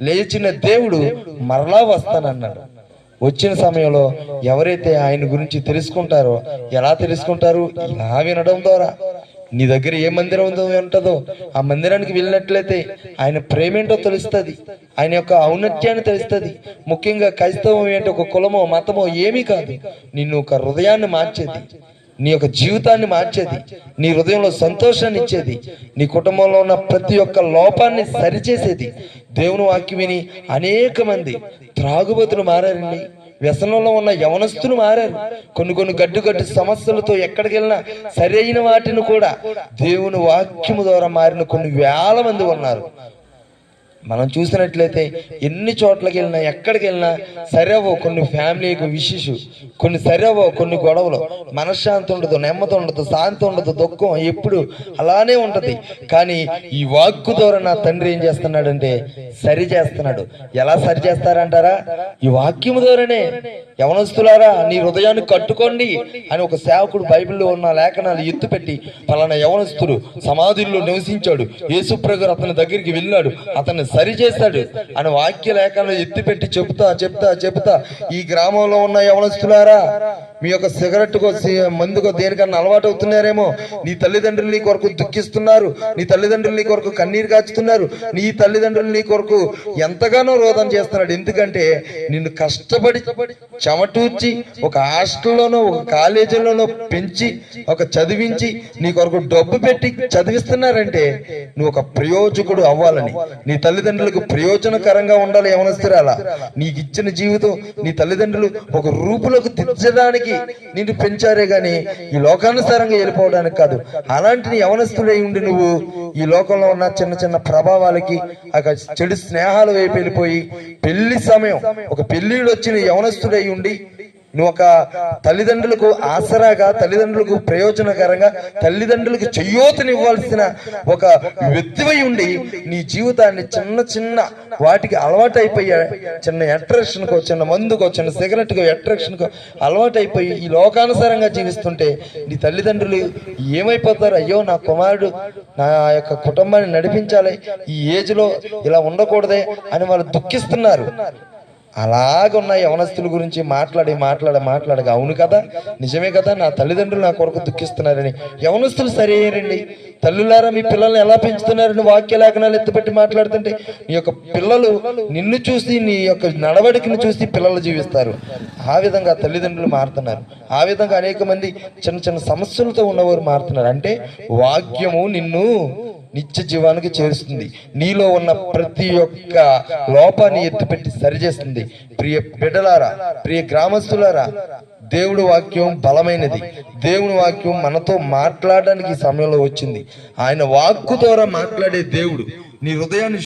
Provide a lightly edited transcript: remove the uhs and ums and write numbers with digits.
లేచిన దేవుడు మరలా వస్తానన్నాడు. వచ్చిన సమయంలో ఎవరైతే ఆయన గురించి తెలుసుకుంటారో, ఎలా తెలుసుకుంటారు? ఇలా వినడం ద్వారా. నీ దగ్గర ఏ మందిరం ఉంటుందో ఆ మందిరానికి వెళ్ళినట్లయితే ఆయన ప్రేమ ఏంటో తెలుస్తుంది, ఆయన యొక్క ఔన్నత్యాన్ని తెలుస్తుంది. ముఖ్యంగా క్రైస్తవం ఏంటో ఒక కులమో మతమో ఏమీ కాదు, నిన్ను ఒక హృదయాన్ని మార్చేది, నీ యొక్క జీవితాన్ని మార్చేది, నీ హృదయంలో సంతోషాన్ని ఇచ్చేది, నీ కుటుంబంలో ఉన్న ప్రతి ఒక్క లోపాన్ని సరిచేసేది. దేవుని వాక్యం విని అనేక మంది త్రాగుబోతులు మారారండి. వ్యసనంలో ఉన్న యవనస్తులు మారారు. కొన్ని గడ్డు సమస్యలతో ఎక్కడికి వెళ్ళినా సరైన వాటిని కూడా దేవుని వాక్యము ద్వారా మారిన కొన్ని వేల మంది ఉన్నారు. మనం చూసినట్లయితే ఎన్ని చోట్లకి వెళ్ళినా ఎక్కడికి వెళ్ళినా సరేవో కొన్ని ఫ్యామిలీకి విశేషు, కొన్ని సరేవో కొన్ని గొడవలు, మనశ్శాంతి ఉండదు, నెమ్మది ఉండదు, శాంతి ఉండదు, దుఃఖం ఎప్పుడు అలానే ఉంటది. కానీ ఈ వాక్కు ద్వారా నా తండ్రి ఏం చేస్తున్నాడంటే సరి చేస్తున్నాడు. ఎలా సరి చేస్తారంటారా? ఈ వాక్యము ద్వారానే. యవనస్తులారా, నీ హృదయాన్ని కట్టుకోండి అని ఒక సేవకుడు బైబిల్లో ఉన్న లేఖనాలు ఎత్తుపెట్టి, పలానా యవనస్తుడు సమాధుల్లో నివసించాడు, యేసుప్రభు అతని దగ్గరికి వెళ్ళాడు, అతన్ని సరి చేస్తాడు అని వాక్య లేఖనాలు ఎత్తిపెట్టి చెప్తా ఈ గ్రామంలో ఉన్న యవనస్తులారా, మీ యొక్క సిగరెట్కో మందుకో దేనికన్నా అలవాటు అవుతున్నారేమో. నీ తల్లిదండ్రులు నీ కొరకు దుఃఖిస్తున్నారు, నీ తల్లిదండ్రులు నీ కొరకు కన్నీరు కాచుతున్నారు, నీ తల్లిదండ్రులు నీ కొరకు ఎంతగానో రోదన చేస్తున్నాడు. ఎందుకంటే నిన్ను కష్టపడి చెమటూర్చి ఒక హాస్టల్లోనో ఒక కాలేజీలోనో పెంచి ఒక చదివించి నీ కొరకు డబ్బు పెట్టి చదివిస్తున్నారంటే నువ్వు ఒక ప్రయోజకుడు అవ్వాలని, నీ తల్లిదండ్రులకు ప్రయోజనకరంగా ఉండాలి. యవనస్తురాలా, నీకు ఇచ్చిన జీవితం నీ తల్లిదండ్రులు ఒక రూపులోకి తెచ్చడానికి నిన్ను పెంచారే గాని ఈ లోకానుసారంగా వెళ్ళిపోవడానికి కాదు. అలాంటి యవనస్తుడై ఉండి నువ్వు ఈ లోకంలో ఉన్న చిన్న ప్రభావాలకి చెడు స్నేహాలు వైపు వెళ్ళిపోయి పెళ్లి సమయం ఒక పెళ్లిళ్ళు వచ్చిన యవనస్తుడై ఉండి నువ్వు ఒక తల్లిదండ్రులకు ఆసరాగా, తల్లిదండ్రులకు ప్రయోజనకరంగా, తల్లిదండ్రులకు చేయూతనివ్వాల్సిన ఒక వ్యక్తివై ఉండి నీ జీవితాన్ని చిన్న వాటికి అలవాటు అయిపోయా, చిన్న అట్రాక్షన్కో, చిన్న మందుకో, చిన్న సిగరెట్కో అట్రాక్షన్కో అలవాటు అయిపోయి ఈ లోకానుసారంగా జీవిస్తుంటే నీ తల్లిదండ్రులు ఏమైపోతారు? అయ్యో నా కుమారుడు నా యొక్క కుటుంబాన్ని నడిపించాలి, ఈ ఏజ్లో ఇలా ఉండకూడదే అని వాళ్ళు దుఃఖిస్తున్నారు. అలాగున్న యవనస్తుల గురించి మాట్లాడగా అవును కదా, నిజమే కదా, నా తల్లిదండ్రులు నా కొరకు దుఃఖిస్తున్నారని యవనస్తులు సరేనండి. తల్లులారా, మీ పిల్లల్ని ఎలా పెంచుతున్నారని వాక్య లేఖనాలు ఎత్తుపెట్టి మాట్లాడుతుంటే నీ యొక్క పిల్లలు నిన్ను చూసి, నీ యొక్క నడవడికను చూసి పిల్లలు జీవిస్తారు. ఆ విధంగా తల్లిదండ్రులు మారుతున్నారు. ఆ విధంగా అనేక మంది చిన్న సమస్యలతో ఉన్నవారు మారుతున్నారు. అంటే వాక్యము నిన్ను నిత్య జీవానికి చేరుస్తుంది. నీలో ఉన్న ప్రతి ఒక్క లోపాన్ని ఎత్తుపెట్టి సరిచేస్తుంది. ప్రియ బిడ్డలారా, ప్రియ గ్రామస్తులారా, దేవుడి వాక్యం బలమైనది. దేవుని వాక్యం మనతో మాట్లాడడానికి ఈ సమయంలో వచ్చింది. ఆయన వాక్కు ద్వారా మాట్లాడే దేవుడు నీ హృదయాన్ని